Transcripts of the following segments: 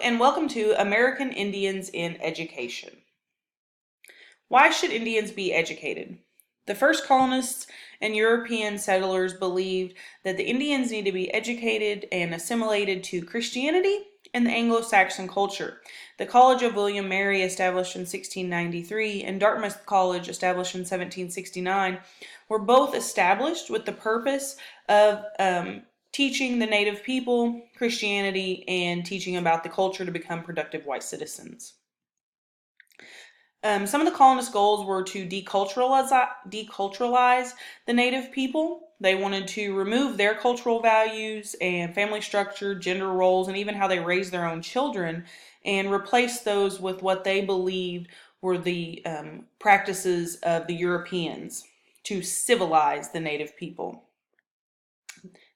and welcome to American Indians in Education. Why should Indians be educated? The first colonists and European settlers believed that the Indians need to be educated and assimilated to Christianity and the Anglo-Saxon culture. The College of William Mary, established in 1693, and Dartmouth College, established in 1769, were both established with the purpose of teaching the native people Christianity and teaching about the culture to become productive white citizens. Some of the colonists' goals were to deculturalize the native people. They wanted to remove their cultural values and family structure, gender roles, and even how they raised their own children, and replace those with what they believed were the practices of the Europeans to civilize the native people.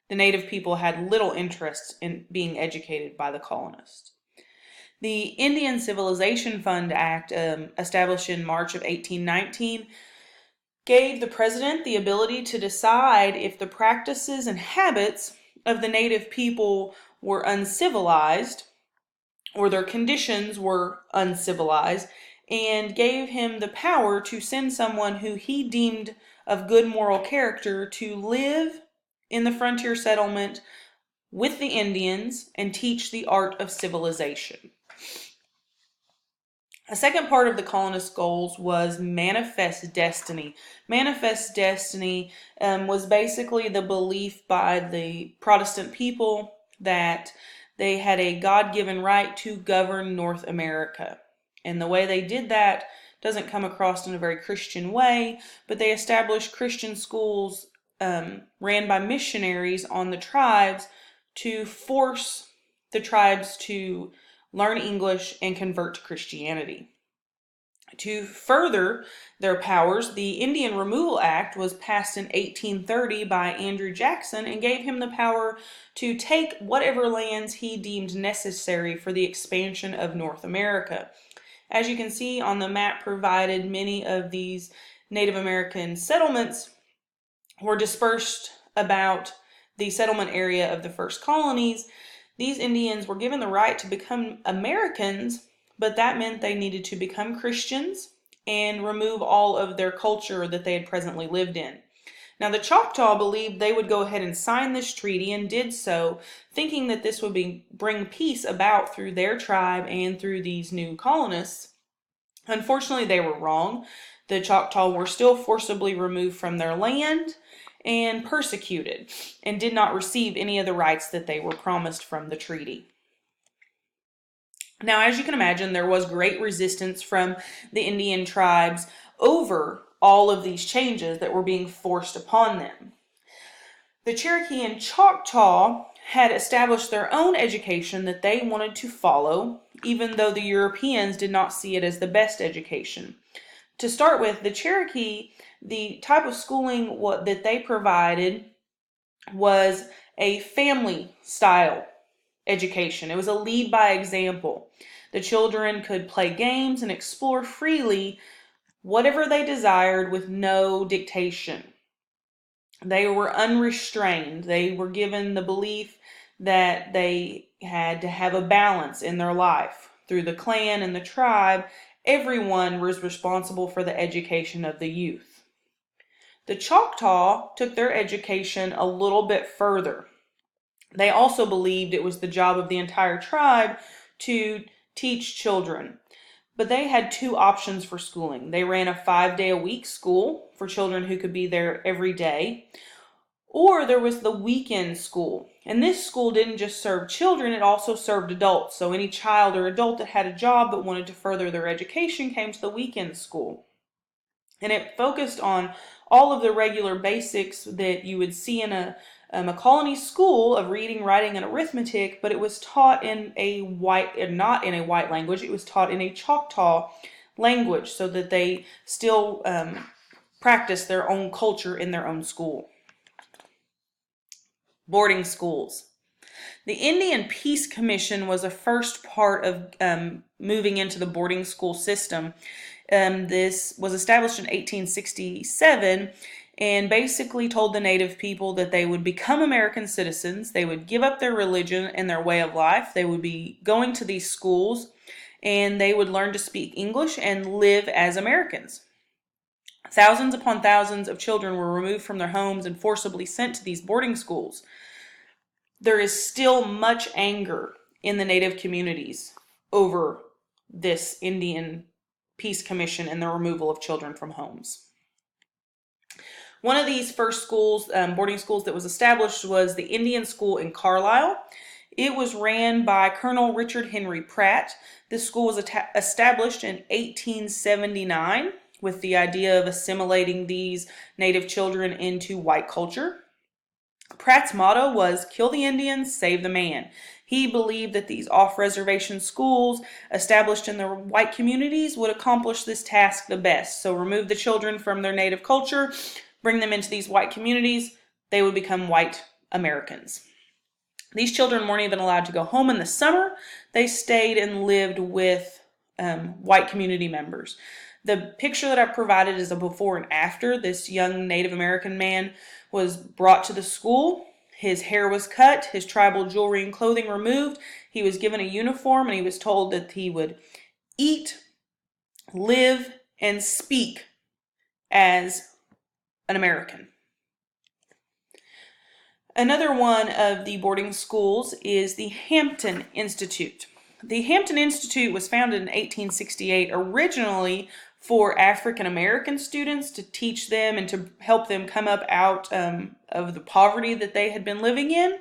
The native people had little interest in being educated by the colonists. The Indian Civilization Fund Act, established in March of 1819, gave the president the ability to decide if the practices and habits of the native people were uncivilized or their conditions were uncivilized, and gave him the power to send someone who he deemed of good moral character to live in the frontier settlement with the Indians and teach the art of civilization. A second part of the colonists' goals was manifest destiny. Manifest destiny was basically the belief by the Protestant people that they had a God-given right to govern North America. And the way they did that doesn't come across in a very Christian way, but they established Christian schools ran by missionaries on the tribes to force the tribes to learn English and convert to Christianity. To further their powers, the Indian Removal Act was passed in 1830 by Andrew Jackson and gave him the power to take whatever lands he deemed necessary for the expansion of North America. As you can see on the map provided, many of these Native American settlements were dispersed about the settlement area of the first colonies. These Indians were given the right to become Americans, but that meant they needed to become Christians and remove all of their culture that they had presently lived in. Now, the Choctaw believed they would go ahead and sign this treaty, and did so, thinking that this would bring peace about through their tribe and through these new colonists. Unfortunately, they were wrong. The Choctaw were still forcibly removed from their land and persecuted, and did not receive any of the rights that they were promised from the treaty. Now, as you can imagine, there was great resistance from the Indian tribes over all of these changes that were being forced upon them. The Cherokee and Choctaw had established their own education that they wanted to follow, even though the Europeans did not see it as the best education. To start with, the Cherokee, the type of schooling that they provided was a family style education. It was a lead by example. The children could play games and explore freely whatever they desired with no dictation. They were unrestrained. They were given the belief that they had to have a balance in their life. Through the clan and the tribe, everyone was responsible for the education of the youth. The Choctaw took their education a little bit further. They also believed it was the job of the entire tribe to teach children. But they had two options for schooling. They ran a 5-day-a-week school for children who could be there every day. Or there was the weekend school. And this school didn't just serve children, it also served adults. So any child or adult that had a job but wanted to further their education came to the weekend school. And it focused on all of the regular basics that you would see in a colony school of reading, writing, and arithmetic, but it was taught in not in a white language. It was taught in a Choctaw language so that they still practiced their own culture in their own school. Boarding schools. The Indian Peace Commission was the first part of moving into the boarding school system. This was established in 1867, and basically told the native people that they would become American citizens, they would give up their religion and their way of life, they would be going to these schools, and they would learn to speak English and live as Americans. Thousands upon thousands of children were removed from their homes and forcibly sent to these boarding schools. There is still much anger in the Native communities over this Indian Peace Commission and the removal of children from homes. One of these first schools, boarding schools that was established, was the Indian School in Carlisle. It was ran by Colonel Richard Henry Pratt. This school was established in 1879 with the idea of assimilating these Native children into white culture. Pratt's motto was "Kill the Indians, save the man." He believed that these off-reservation schools established in the white communities would accomplish this task the best. So remove the children from their native culture, bring them into these white communities, they would become white Americans. These children weren't even allowed to go home in the summer. They stayed and lived with white community members. The picture that I provided is a before and after. This young Native American man was brought to the school. His hair was cut, his tribal jewelry and clothing removed. He was given a uniform, and he was told that he would eat, live, and speak as an American. Another one of the boarding schools is the Hampton Institute. The Hampton Institute was founded in 1868 originally for African American students, to teach them and to help them come up out of the poverty that they had been living in.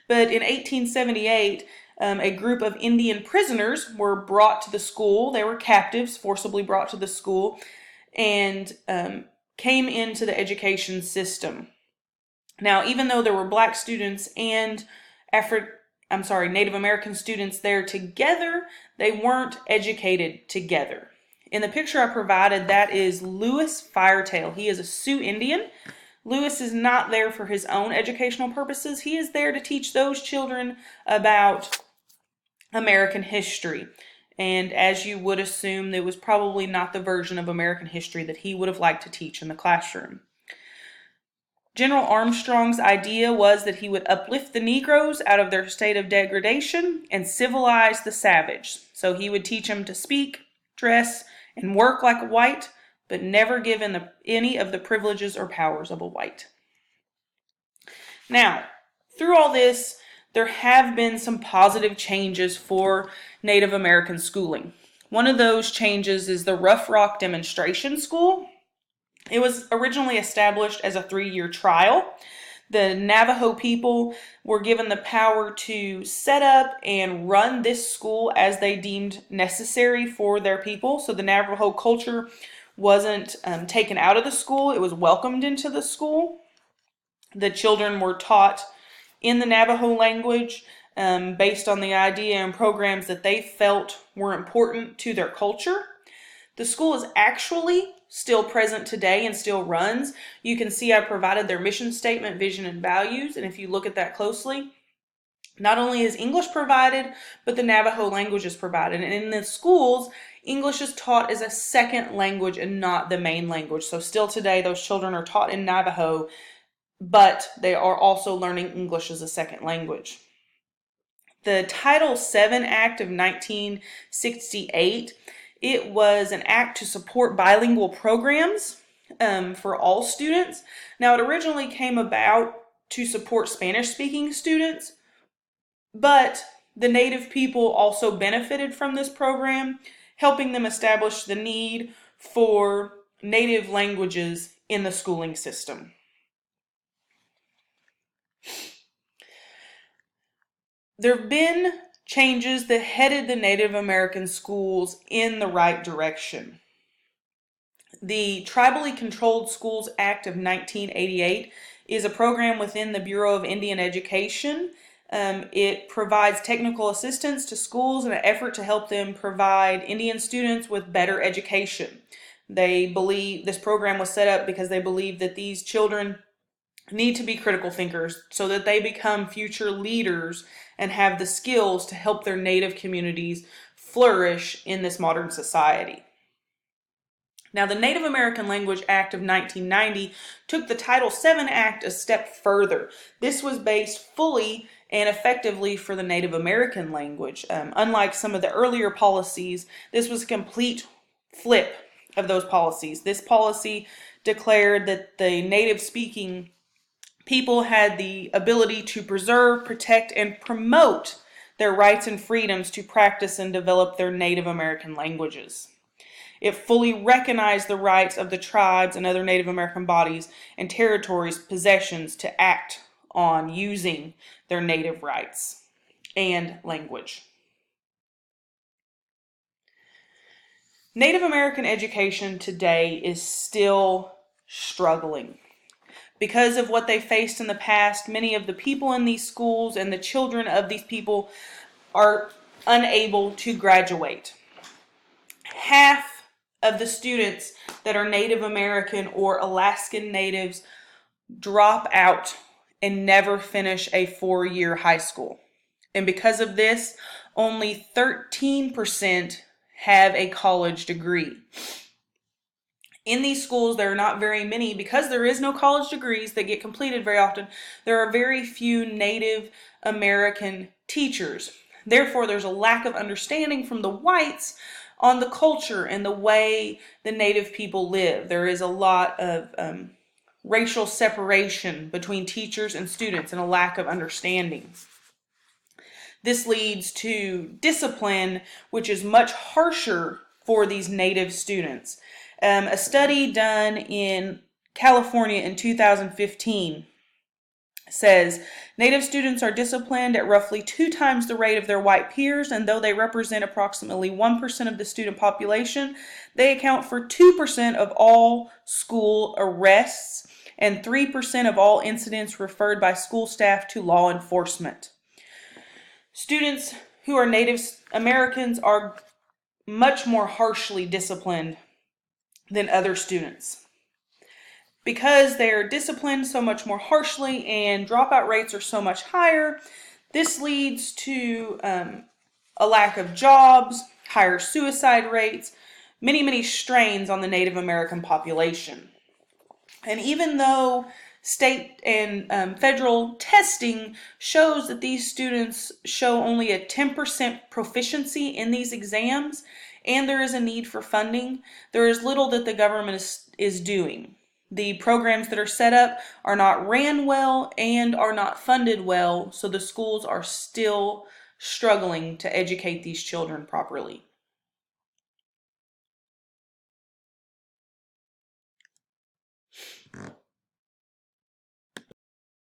But in 1878, a group of Indian prisoners were brought to the school. They were captives, forcibly brought to the school, and came into the education system. Now, even though there were black students and Native American students there together, they weren't educated together. In the picture I provided, that is Louis Firetail. He is a Sioux Indian. Louis is not there for his own educational purposes. He is there to teach those children about American history. And as you would assume, it was probably not the version of American history that he would have liked to teach in the classroom. General Armstrong's idea was that he would uplift the Negroes out of their state of degradation and civilize the savage. So he would teach them to speak, dress, and work like a white, but never give any of the privileges or powers of a white. Now, through all this, there have been some positive changes for Native American schooling. One of those changes is the Rough Rock Demonstration School. It was originally established as a 3-year trial. The Navajo people were given the power to set up and run this school as they deemed necessary for their people. So the Navajo culture wasn't taken out of the school. It was welcomed into the school. The children were taught in the Navajo language based on the idea and programs that they felt were important to their culture. The school is actually still present today and still runs. You can see I provided their mission statement, vision, and values, and if you look at that closely, not only is English provided, but the Navajo language is provided. And in the schools, English is taught as a second language and not the main language. So still today, those children are taught in Navajo, but they are also learning English as a second language. The Title VII Act of 1968, it was an act to support bilingual programs for all students. Now, it originally came about to support Spanish-speaking students, but the Native people also benefited from this program, helping them establish the need for Native languages in the schooling system. There have been changes that headed the Native American schools in the right direction. The Tribally Controlled Schools Act of 1988 is a program within the Bureau of Indian Education. It provides technical assistance to schools in an effort to help them provide Indian students with better education. They believe this program was set up because they believe that these children need to be critical thinkers so that they become future leaders and have the skills to help their Native communities flourish in this modern society. Now, the Native American Language Act of 1990 took the Title VII Act a step further. This was based fully and effectively for the Native American language. Unlike some of the earlier policies, this was a complete flip of those policies. This policy declared that the native speaking people had the ability to preserve, protect, and promote their rights and freedoms to practice and develop their Native American languages. It fully recognized the rights of the tribes and other Native American bodies and territories' possessions to act on using their native rights and language. Native American education today is still struggling. Because of what they faced in the past, many of the people in these schools and the children of these people are unable to graduate. Half of the students that are Native American or Alaskan Natives drop out and never finish a 4-year high school. And because of this, only 13% have a college degree. In these schools, there are not very many, because there is no college degrees that get completed very often, there are very few Native American teachers. Therefore, there's a lack of understanding from the whites on the culture and the way the Native people live. There is a lot of racial separation between teachers and students and a lack of understanding. This leads to discipline, which is much harsher for these Native students. A study done in California in 2015 says Native students are disciplined at roughly 2 times the rate of their white peers, and though they represent approximately 1% of the student population, they account for 2% of all school arrests and 3% of all incidents referred by school staff to law enforcement. Students who are Native Americans are much more harshly disciplined than other students. Because they are disciplined so much more harshly and dropout rates are so much higher, this leads to a lack of jobs, higher suicide rates, many strains on the Native American population. And even though state and federal testing shows that these students show only a 10% proficiency in these exams, and there is a need for funding, there is little that the government is doing. The programs that are set up are not ran well and are not funded well, so the schools are still struggling to educate these children properly.